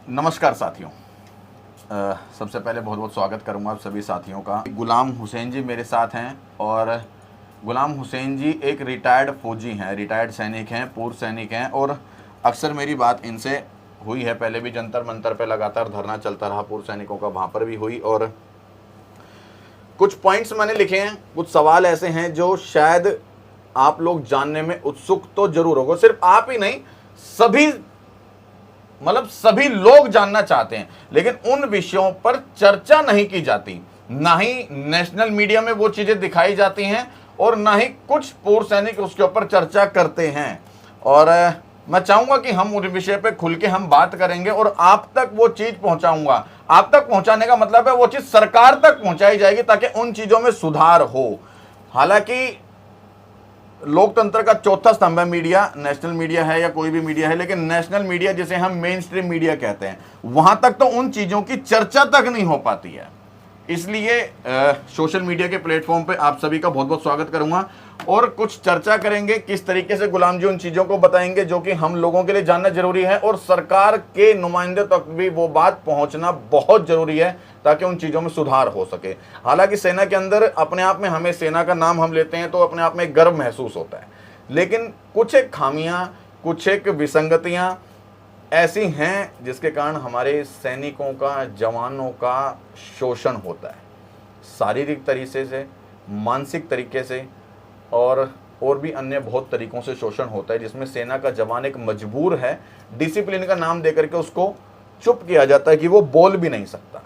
नमस्कार साथियों। सबसे पहले बहुत बहुत स्वागत करूंगा आप सभी साथियों का। गुलाम हुसैन जी मेरे साथ हैं और गुलाम हुसैन जी एक रिटायर्ड फौजी हैं, रिटायर्ड सैनिक हैं, पूर्व सैनिक हैं और अक्सर मेरी बात इनसे हुई है। पहले भी जंतर मंतर पे लगातार धरना चलता रहा पूर्व सैनिकों का, वहाँ पर भी हुई और कुछ पॉइंट्स मैंने लिखे हैं, कुछ सवाल ऐसे हैं जो शायद आप लोग जानने में उत्सुक तो जरूर होगा। सिर्फ आप ही नहीं, सभी लोग जानना चाहते हैं, लेकिन उन विषयों पर चर्चा नहीं की जाती। ना ही नेशनल मीडिया में वो चीजें दिखाई जाती हैं और ना ही कुछ पूर्व सैनिक उसके ऊपर चर्चा करते हैं। और मैं चाहूंगा कि हम उस विषय पे खुल के हम बात करेंगे और आप तक वो चीज पहुंचाऊंगा। आप तक पहुंचाने का मतलब है वो चीज सरकार तक पहुंचाई जाएगी ताकि उन चीजों में सुधार हो। हालांकि लोकतंत्र का चौथा स्तंभ है मीडिया, नेशनल मीडिया है या कोई भी मीडिया है, लेकिन नेशनल मीडिया जिसे हम मेन स्ट्रीम मीडिया कहते हैं, वहां तक तो उन चीजों की चर्चा तक नहीं हो पाती है। इसलिए सोशल मीडिया के प्लेटफॉर्म पे आप सभी का बहुत बहुत स्वागत करूंगा और कुछ चर्चा करेंगे। किस तरीके से गुलाम जी उन चीजों को बताएंगे जो कि हम लोगों के लिए जानना जरूरी है और सरकार के नुमाइंदे तक भी वो बात पहुंचना बहुत जरूरी है ताकि उन चीजों में सुधार हो सके। हालांकि सेना के अंदर अपने आप में, हमें सेना का नाम हम लेते हैं तो अपने आप में गर्व महसूस होता है, लेकिन कुछ एक खामियां, कुछ एक विसंगतियां ऐसी हैं जिसके कारण हमारे सैनिकों का, जवानों का शोषण होता है, शारीरिक तरीके से, मानसिक तरीके से और भी अन्य बहुत तरीकों से शोषण होता है, जिसमें सेना का जवान एक मजबूर है, डिसिप्लिन का नाम देकर के उसको चुप किया जाता है कि वो बोल भी नहीं सकता।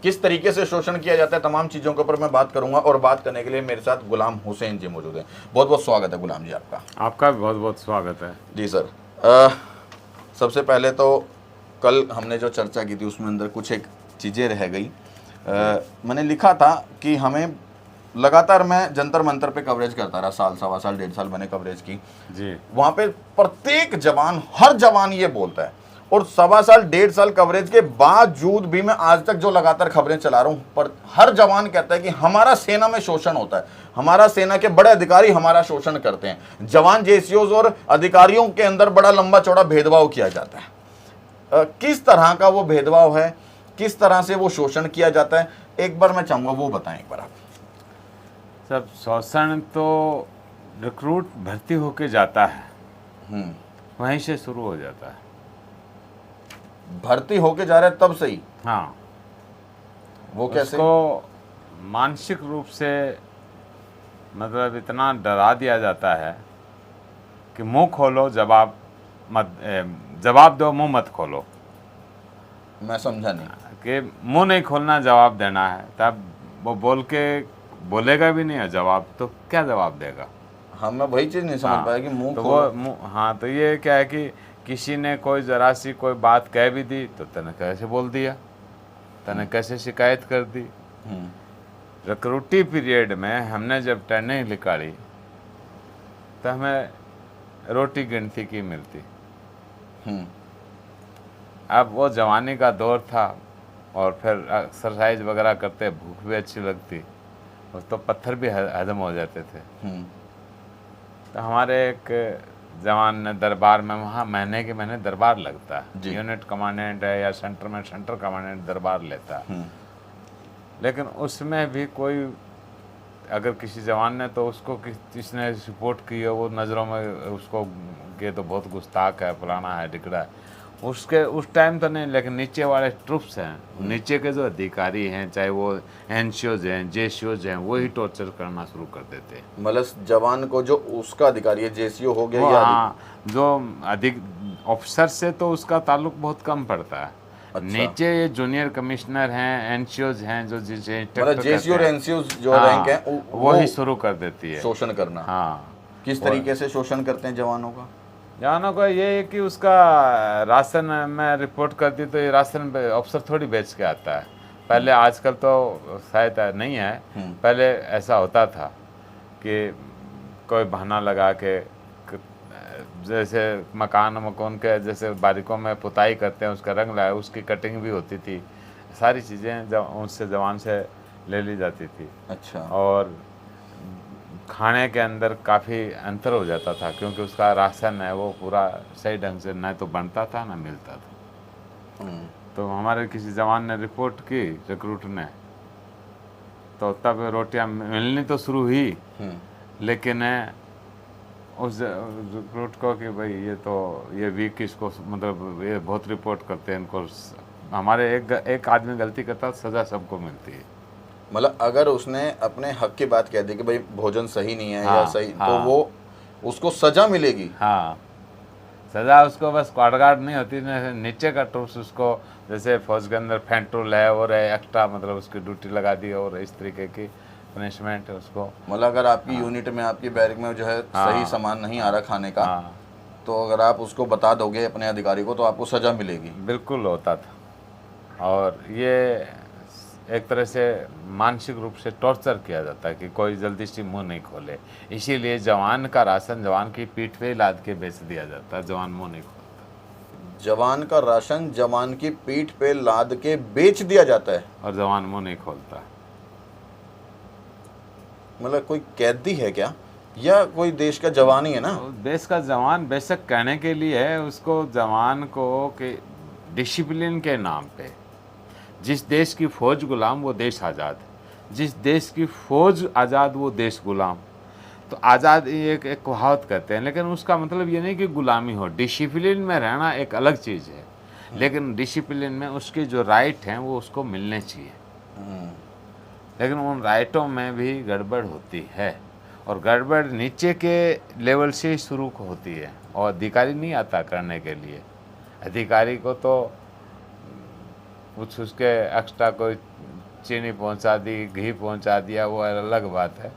किस तरीके से शोषण किया जाता है, तमाम चीज़ों के ऊपर मैं बात करूंगा और बात करने के लिए मेरे साथ गुलाम हुसैन जी मौजूद हैं। बहुत बहुत स्वागत है गुलाम जी आपका। आपका भी बहुत बहुत स्वागत है जी सर। सबसे पहले तो कल हमने जो चर्चा की थी उसमें अंदर कुछ एक चीज़ें रह गई। मैंने लिखा था कि हमें लगातार, मैं जंतर मंतर पे कवरेज करता रहा, साल, सवा साल, 1.5 साल मैंने कवरेज की जी। वहाँ पे प्रत्येक जवान, हर जवान ये बोलता है और सवा साल, 1.5 साल कवरेज के बावजूद भी मैं आज तक जो लगातार खबरें चला रहा हूँ, पर हर जवान कहता है कि हमारा सेना में शोषण होता है, हमारा सेना के बड़े अधिकारी हमारा शोषण करते हैं, जवान जेसीओज और अधिकारियों के अंदर बड़ा लंबा चौड़ा भेदभाव किया जाता है। किस तरह का वो भेदभाव है, किस तरह से वो शोषण किया जाता है, एक बार मैं चाहूँगा वो बताएं एक बार आप। सब शोषण तो रिक्रूट भर्ती होके जाता है, वहीं से शुरू हो जाता है। भर्ती होके जा रहे हैं तब से ही? हाँ। वो कैसे? उसको मानसिक रूप से मतलब इतना डरा दिया जाता है कि मुंह खोलो, जवाब दो, मुंह मत खोलो। मैं समझा नहीं। कि मुंह नहीं खोलना, जवाब देना है, तब वो बोलेगा भी नहीं है जवाब, तो क्या जवाब देगा? हाँ, मैं वही चीज़ नहीं समझ पाया कि मुंह तो खोलो। हाँ, तो ये क्या है कि किसी ने कोई जरा सी कोई बात कह भी दी तो तने कैसे बोल दिया, तने कैसे शिकायत कर दी। रिक्रूटिव पीरियड में हमने जब ट्रेनिंग निकाली तो हमें रोटी गिनती की मिलती। अब वो जवानी का दौर था और फिर एक्सरसाइज वगैरह करते, भूख भी अच्छी लगती, तो पत्थर भी हजम हो जाते थे। तो हमारे एक जवान ने दरबार में, वहाँ महीने के महीने दरबार लगता है, यूनिट कमांडेंट है या सेंटर में सेंटर कमांडेंट दरबार लेता है। लेकिन उसमें भी कोई, अगर किसी जवान ने तो उसको किसने रिपोर्ट की है, वो नज़रों में उसको के तो बहुत गुस्ताख है, फलाना है, टिकड़ा है, उसके उस टाइम तो नहीं, लेकिन नीचे वाले ट्रुप्स हैं, नीचे के जो अधिकारी हैं, चाहे वो एनसीओज हैं, जेसीओज हैं, वही टॉर्चर करना शुरू कर देते हैं। मतलब जवान को जो उसका अधिकारी है, जेसीओ हो गया या हाँ, जो अधिक ऑफिसर से तो उसका ताल्लुक बहुत कम पड़ता है। अच्छा। नीचे ये जूनियर कमिश्नर हैं, एनसीओज हैं, जो जिसे मतलब जेसीओ और एनसीओज जो रैंक है वही शुरू कर देती है शोषण करना। हाँ। किस तरीके से शोषण करते हैं जवानों का? जवानों का ये है कि उसका राशन में रिपोर्ट कर दी तो ये राशन अफसर थोड़ी बेच के आता है। पहले, आजकल तो शायद नहीं है, पहले ऐसा होता था कि कोई बहाना लगा के, जैसे मकान के जैसे बारीकों में पुताई करते हैं, उसका रंग लाया, उसकी कटिंग भी होती थी, सारी चीज़ें उससे जवान से ले ली जाती थी। अच्छा। और खाने के अंदर काफ़ी अंतर हो जाता था, क्योंकि उसका राशन है वो पूरा सही ढंग से न तो बनता था न मिलता था। तो हमारे किसी जवान ने रिपोर्ट की, रिक्रूट ने, तो तब रोटियां मिलनी तो शुरू हुई, लेकिन उस रिक्रूट को कि भाई ये वीक इसको, मतलब ये बहुत रिपोर्ट करते हैं इनको, हमारे एक आदमी गलती करता सज़ा सबको मिलती है। मतलब अगर उसने अपने हक की बात कह दी कि भाई भोजन सही नहीं है हाँ, या सही, हाँ, तो वो उसको सजा मिलेगी। हाँ, सज़ा उसको बस क्वाड्रगार्ड नहीं होती, नीचे का ट्रूप्स उसको, जैसे फौज के अंदर फेंटूल है और एक्स्ट्रा, मतलब उसकी ड्यूटी लगा दी और इस तरीके की पनिशमेंट है उसको। मतलब अगर आपकी यूनिट में, आपकी बैरक में जो है सही सामान नहीं आ रहा खाने का, तो अगर आप उसको बता दोगे अपने अधिकारी को तो आपको सजा मिलेगी। बिल्कुल होता था। और ये एक तरह से मानसिक रूप से टॉर्चर किया जाता है कि कोई जल्दी से मुंह नहीं खोले, इसीलिए जवान का राशन जवान की पीठ पे ही लाद के बेच दिया जाता है, जवान मुंह नहीं खोलता। जवान का राशन जवान की पीठ पे लाद के बेच दिया जाता है और जवान मुंह नहीं खोलता। मतलब कोई कैदी है क्या, या कोई देश का जवान ही है ना? देश का जवान बेशक कहने के लिए है, उसको जवान को कि डिसिप्लिन के नाम पे, जिस देश की फौज गुलाम वो देश आज़ाद, जिस देश की फौज आज़ाद वो देश गुलाम। तो आज़ाद एक कहावत कहते हैं, लेकिन उसका मतलब ये नहीं कि गुलामी हो, डिसिप्लिन में रहना एक अलग चीज़ है, लेकिन डिसिप्लिन में उसके जो राइट हैं वो उसको मिलने चाहिए। लेकिन उन राइटों में भी गड़बड़ होती है, और गड़बड़ नीचे के लेवल से ही शुरू होती है, और अधिकारी नहीं आता करने के लिए। अधिकारी को तो कुछ उसके एक्स्ट्रा कोई चीनी पहुंचा दी, घी पहुंचा दिया, वो अलग बात है,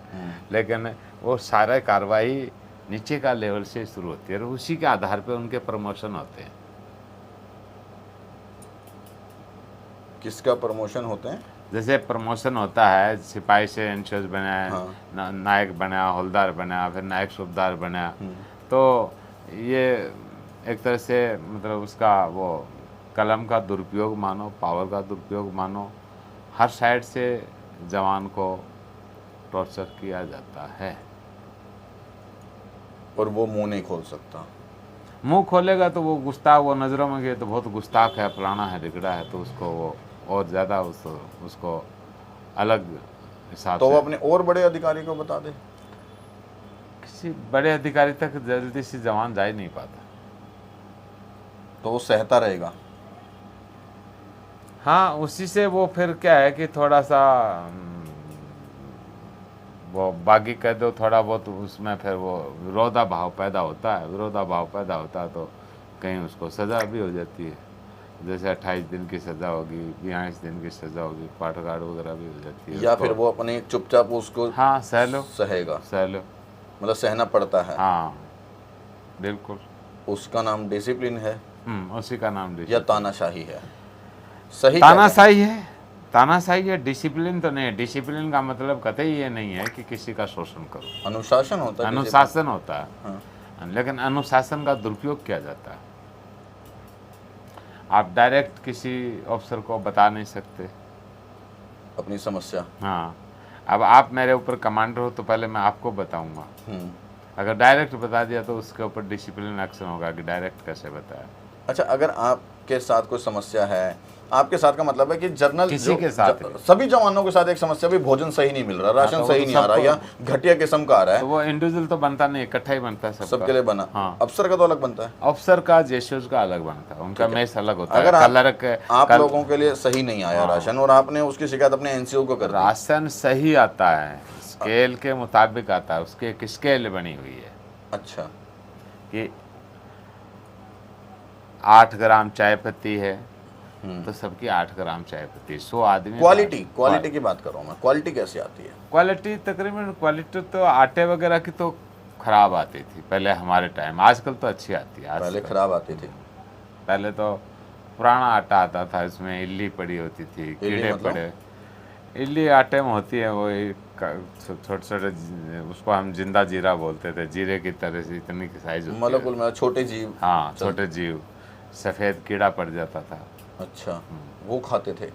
लेकिन वो सारा कार्रवाई नीचे का लेवल से शुरू होती है और उसी के आधार पर उनके प्रमोशन होते हैं। किसका प्रमोशन होते हैं? जैसे प्रमोशन होता है, सिपाही से इंचार्ज बना, नायक बना, हवलदार बना, फिर नायक सूबेदार बना, तो ये एक तरह से मतलब उसका वो कलम का दुरुपयोग मानो, पावर का दुरुपयोग मानो, हर साइड से जवान को टॉर्चर किया जाता है। और वो मुंह नहीं खोल सकता। मुंह खोलेगा तो वो गुस्ताख, वो नज़रों में गए तो बहुत गुस्ताख है, फलाना है, रिगड़ा है, तो उसको वो और ज़्यादा उसको अलग हिसाब तो से, वो अपने और बड़े अधिकारी को बता दे। किसी बड़े अधिकारी तक जल्दी से जवान जा ही नहीं पाता, तो वो सहता रहेगा। हाँ, उसी से वो फिर क्या है कि थोड़ा सा वो बागी कह दो थोड़ा बहुत, उसमें फिर वो विरोधाभाव पैदा होता है। विरोधाभाव पैदा होता है तो कहीं उसको सज़ा भी हो जाती है, जैसे 28 दिन की सज़ा होगी, 42 दिन की सज़ा होगी, पाठगाड़ वगैरह भी हो जाती है। या फिर वो अपने चुपचाप उसको हाँ सह लो, सहेगा, सह लो, मतलब सहना पड़ता है। हाँ बिल्कुल। उसका नाम डिसिप्लिन है उसी का नाम या तानाशाही है? सही तानाशाही है, तानाशाही है, डिसिप्लिन तो नहीं है। डिसिप्लिन का मतलब कतई ये नहीं है कि किसी का शोषण करो, अनुशासन होता है, अनुशासन होता है। हाँ। लेकिन अनुशासन का दुरुपयोग किया जाता है। आप डायरेक्ट किसी अफसर को बता नहीं सकते अपनी समस्या। हाँ, अब आप मेरे ऊपर कमांडर हो तो पहले मैं आपको बताऊंगा। अगर डायरेक्ट बता दिया तो उसके ऊपर डिसिप्लिन एक्शन होगा कि डायरेक्ट कैसे बताया। अच्छा, अगर आपके साथ कोई समस्या है, आपके साथ का मतलब है कि जनरल किसी के साथ सभी जवानों के साथ एक समस्या भी, भोजन सही नहीं मिल रहा, राशन सही नहीं आ रहा या घटिया किस्म का आ रहा है, तो वो इंडिविजुअल तो बनता नहीं, इकट्ठा ही बनता है सबके लिए बना। हाँ। अफसर का तो अलग बनता है, अफसर का जेशोज का अलग बनता है, उनका मेस अलग होता है। अगर आप कलर लोगों के लिए सही नहीं आया राशन और आपने उसकी शिकायत अपने एनसीओ को कर दी, राशन सही आता है, स्केल के मुताबिक आता है, उसकी एक स्केल बनी हुई है। अच्छा, कि 8 ग्राम चाय पत्ती है तो सबकी 8 ग्राम चाय पत्ती, 100 आदमी। क्वालिटी की बात कर रहा हूँ मैं, क्वालिटी कैसे आती है? क्वालिटी तकरीबन, क्वालिटी तो आटे वगैरह की तो खराब आती थी पहले हमारे टाइम, आजकल तो अच्छी आती है। पहले खराब आती थी, पहले तो पुराना आटा आता था, इसमें इल्ली पड़ी होती थी, कीड़े पड़े। इल्ली आटे में होती है वो छोटे छोटे, उसको हम जिंदा जीरा बोलते थे, जीरे की तरह से इतनी की साइज होती है, मतलब छोटे जीव। हाँ, छोटे जीव, सफ़ेद कीड़ा पड़ जाता था। अच्छा, वो खाते थे?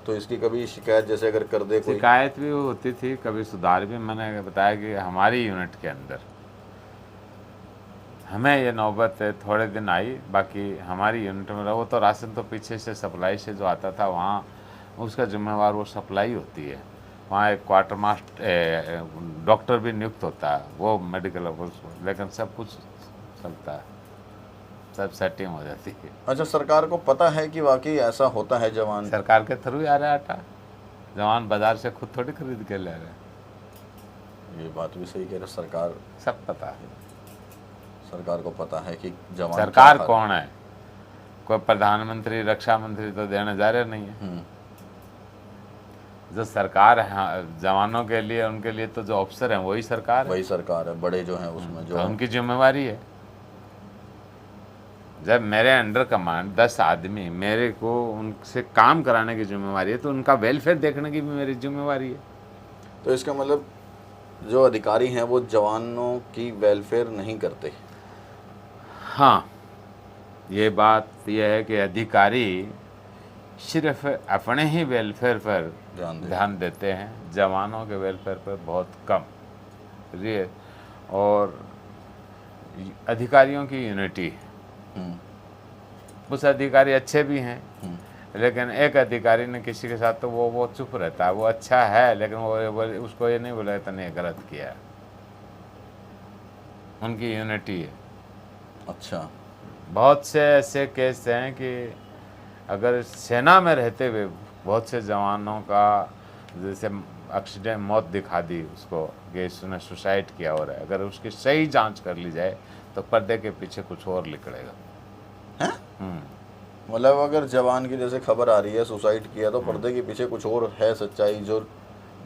तो इसकी कभी शिकायत जैसे अगर कर दे कोई? शिकायत भी होती थी, कभी सुधार भी। मैंने बताया कि हमारी यूनिट के अंदर हमें ये नौबत थोड़े दिन आई, बाकी हमारी यूनिट में वो तो राशन तो पीछे से सप्लाई से जो आता था, वहाँ उसका जिम्मेवार वो सप्लाई होती है। वहाँ एक क्वार्टर मास्टर डॉक्टर भी नियुक्त होता है, वो मेडिकल ऑफिसर, लेकिन सब कुछ चलता है, सब सेटिंग हो जाती है। अच्छा, सरकार को पता है कि वाकई ऐसा होता है? जवान सरकार के थ्रू ही आ रहा है आटा, जवान बाजार से खुद थोड़ी खरीद के ले रहे हैं। ये बात भी सही कह रहे, सरकार, सब पता है। सरकार को पता है कि जवान सरकार क्या कौन है? कोई प्रधानमंत्री, रक्षा मंत्री तो देने जा रहे नहीं है। जो सरकार है जवानों के लिए, उनके लिए तो जो अफसर हैं वही सरकार है। वही सरकार है, बड़े जो हैं उसमें जो तो उनकी जिम्मेवारी है। जब मेरे अंडर कमांड 10 आदमी, मेरे को उनसे काम कराने की जिम्मेवारी है, तो उनका वेलफेयर देखने की भी मेरी जिम्मेवारी है। तो इसका मतलब जो अधिकारी हैं वो जवानों की वेलफेयर नहीं करते। हाँ, ये बात यह है कि अधिकारी सिर्फ अपने ही वेलफेयर पर ध्यान देते हैं, जवानों के वेलफेयर पर बहुत कम। ये और अधिकारियों की यूनिटी, कुछ अधिकारी अच्छे भी हैं, लेकिन एक अधिकारी ने किसी के साथ तो वो चुप रहता है, वो अच्छा है लेकिन वो उसको ये नहीं बोला तने गलत किया। उनकी यूनिटी है। अच्छा, बहुत से ऐसे केस हैं कि अगर सेना में रहते हुए बहुत से जवानों का जैसे एक्सीडेंट, मौत दिखा दी उसको कि इसने सुसाइड किया हो रहा है, अगर उसकी सही जांच कर ली जाए तो पर्दे के पीछे कुछ और निकलेगा। मतलब अगर जवान की जैसे खबर आ रही है सुसाइड किया, तो पर्दे के पीछे कुछ और है सच्चाई जो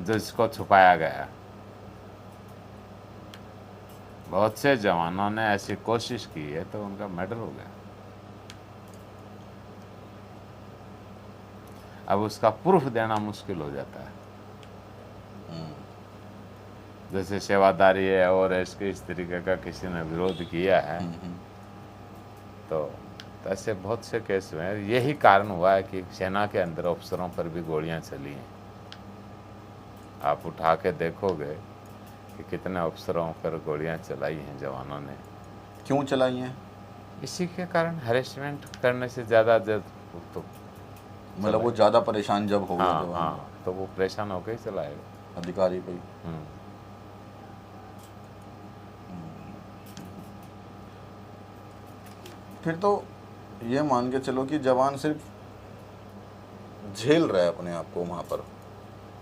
इसको छुपाया गया। बहुत से जवानों ने ऐसी कोशिश की है तो उनका मर्डर हो गया। अब उसका प्रूफ देना मुश्किल हो जाता है। जैसे सेवादारी है और इसके इस तरीके का किसी ने विरोध किया है, तो ऐसे बहुत से केस में यही कारण हुआ है कि सेना के अंदर अफसरों पर भी गोलियां चली हैं। आप उठा के देखोगे कि कितने अफसरों पर गोलियां चलाई हैं जवानों ने। क्यों चलाई हैं? इसी के कारण हरेसमेंट करने से ज़्यादा तो मतलब वो ज़्यादा परेशान जब हो गए जवान, हाँ, तो वो परेशान होकर ही चलाएगा अधिकारी पे। फिर तो ये मान के चलो कि जवान सिर्फ झेल रहा है अपने आप को वहाँ पर।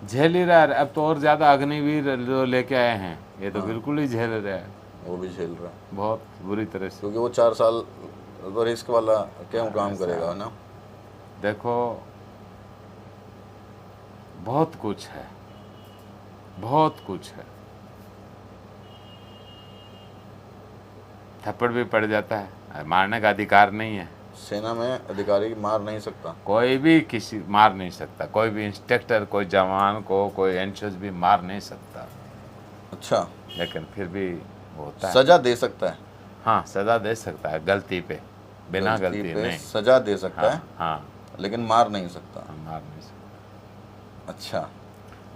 झेल ही रहा है। अब तो और ज़्यादा अग्निवीर जो लेके आए हैं, ये तो बिल्कुल ही झेल रहा है। वो भी झेल रहा है बहुत बुरी तरह से, क्योंकि वो 4 साल तो रिस्क वाला क्यों काम करेगा ना। देखो बहुत कुछ है, बहुत कुछ है। थप्पड़ भी पड़ जाता है, मारने का अधिकार नहीं है। सेना में अधिकारी मार नहीं सकता, कोई भी किसी मार नहीं सकता, कोई भी इंस्ट्रक्टर, कोई जवान को, कोई एनएसएस भी मार नहीं सकता। अच्छा, लेकिन फिर भी होता है। सजा दे सकता है। हाँ, सजा दे सकता है गलती पे, बिना गलती पे नहीं। सजा दे सकता है, हाँ, लेकिन मार नहीं सकता। मार नहीं सकता। अच्छा,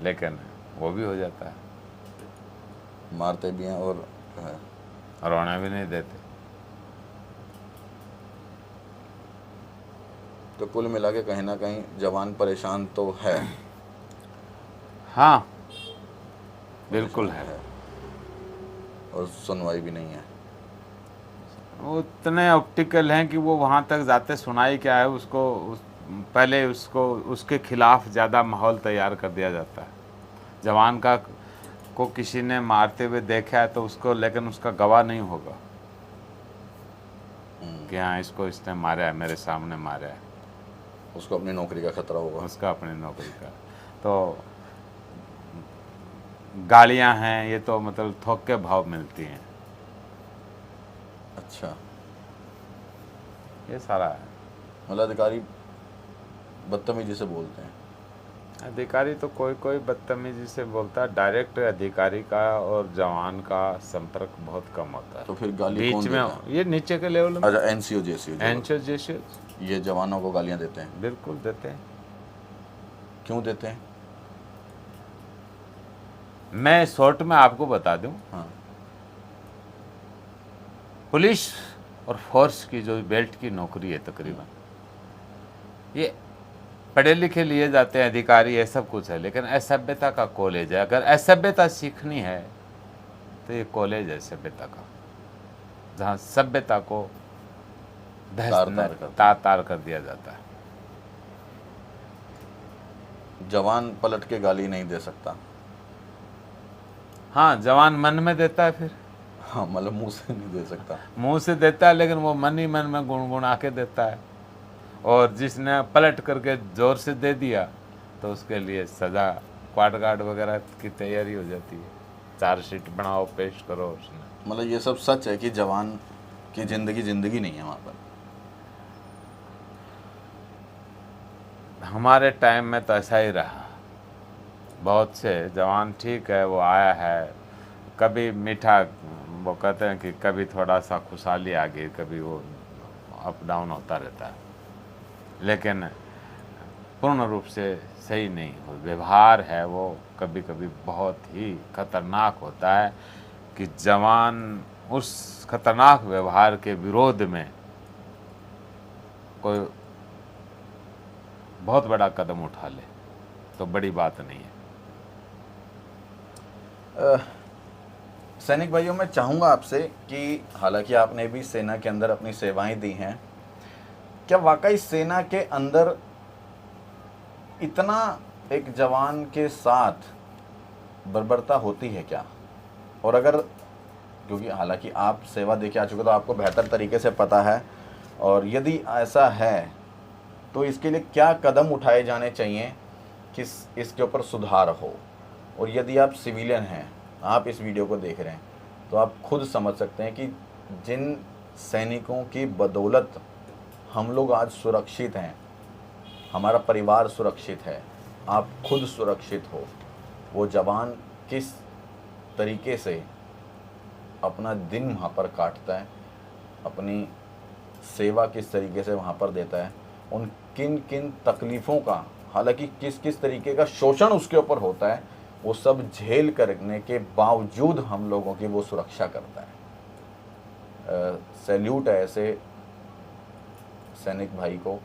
लेकिन वो भी हो जाता है, मारते भी हैं और रोने भी नहीं देते। तो कुल मिला के कहीं ना कहीं जवान परेशान तो है। हाँ, बिल्कुल है। और सुनवाई भी नहीं है। वो इतने ऑप्टिकल हैं कि वो वहाँ तक जाते सुनाई क्या है उसको, पहले उसको उसके खिलाफ ज़्यादा माहौल तैयार कर दिया जाता है। जवान को किसी ने मारते हुए देखा है तो उसको, लेकिन उसका गवाह नहीं होगा कि हाँ इसको इसने मारा है, मेरे सामने मारा है। उसको अपनी नौकरी का खतरा होगा। उसका अपनी नौकरी का। तो गालियाँ हैं, ये तो मतलब थोक के भाव मिलती हैं। अच्छा, ये सारा है। मतलब अधिकारी बदतमीजी से बोलते हैं। अधिकारी तो कोई बदतमीजी से बोलता है। डायरेक्ट अधिकारी का और जवान का संपर्क बहुत कम होता है। तो फिर गाली कौन बीच देता में ये नीचे के लेवल में। अच्छा, एनसीओ जेसीओ ये जवानों को गालियां देते हैं? बिल्कुल देते हैं। क्यों देते हैं? मैं शॉर्ट में आपको बता दूं, हाँ, पुलिस और फोर्स की जो बेल्ट की नौकरी है तकरीबन, ये पढ़े लिखे लिए जाते हैं अधिकारी, ये सब कुछ है, लेकिन असभ्यता का कॉलेज है। अगर असभ्यता सीखनी है तो ये कॉलेज है सभ्यता का, जहाँ सभ्यता को तार कर दिया जाता है। जवान पलट के गाली नहीं दे सकता। हाँ, जवान मन में देता है फिर। हाँ, मतलब मुंह से नहीं दे सकता। मुंह से देता है, लेकिन वो मन ही मन में गुनगुना के देता है। और जिसने पलट करके जोर से दे दिया तो उसके लिए सज़ा, क्वाड गार्ड वगैरह की तैयारी हो जाती है, चार्जशीट बनाओ, पेश करो उसने। मतलब ये सब सच है कि जवान की जिंदगी नहीं है वहाँ पर। हमारे टाइम में तो ऐसा ही रहा। बहुत से जवान, ठीक है, वो आया है, कभी मीठा, वो कहते हैं कि कभी थोड़ा सा खुशहाली आ गई, कभी वो अप डाउन होता रहता है, लेकिन पूर्ण रूप से सही नहीं हो। व्यवहार है वो कभी कभी बहुत ही खतरनाक होता है कि जवान उस खतरनाक व्यवहार के विरोध में कोई बहुत बड़ा कदम उठा ले तो बड़ी बात नहीं है। सैनिक भाइयों, मैं चाहूँगा आपसे कि हालांकि आपने भी सेना के अंदर अपनी सेवाएं दी हैं, क्या वाकई सेना के अंदर इतना एक जवान के साथ बर्बरता होती है क्या? और अगर, क्योंकि हालांकि आप सेवा दे के आ चुके तो आपको बेहतर तरीके से पता है, और यदि ऐसा है तो इसके लिए क्या कदम उठाए जाने चाहिए कि इसके ऊपर सुधार हो? और यदि आप सिविलियन हैं, आप इस वीडियो को देख रहे हैं, तो आप खुद समझ सकते हैं कि जिन सैनिकों की बदौलत हम लोग आज सुरक्षित हैं, हमारा परिवार सुरक्षित है, आप खुद सुरक्षित हो, वो जवान किस तरीके से अपना दिन वहाँ पर काटता है, अपनी सेवा किस तरीके से वहाँ पर देता है, उन किन किन तकलीफ़ों का, हालांकि किस किस तरीके का शोषण उसके ऊपर होता है, वो सब झेल करने के बावजूद हम लोगों की वो सुरक्षा करता है। सैल्यूट है ऐसे सैनिक भाई को,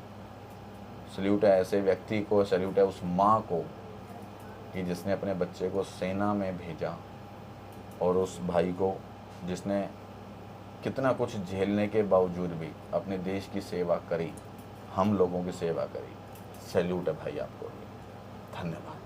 सैल्यूट है ऐसे व्यक्ति को, सैल्यूट है उस माँ को कि जिसने अपने बच्चे को सेना में भेजा, और उस भाई को जिसने कितना कुछ झेलने के बावजूद भी अपने देश की सेवा करी, हम लोगों की सेवा करी। सैल्यूट है भाई आपको। धन्यवाद।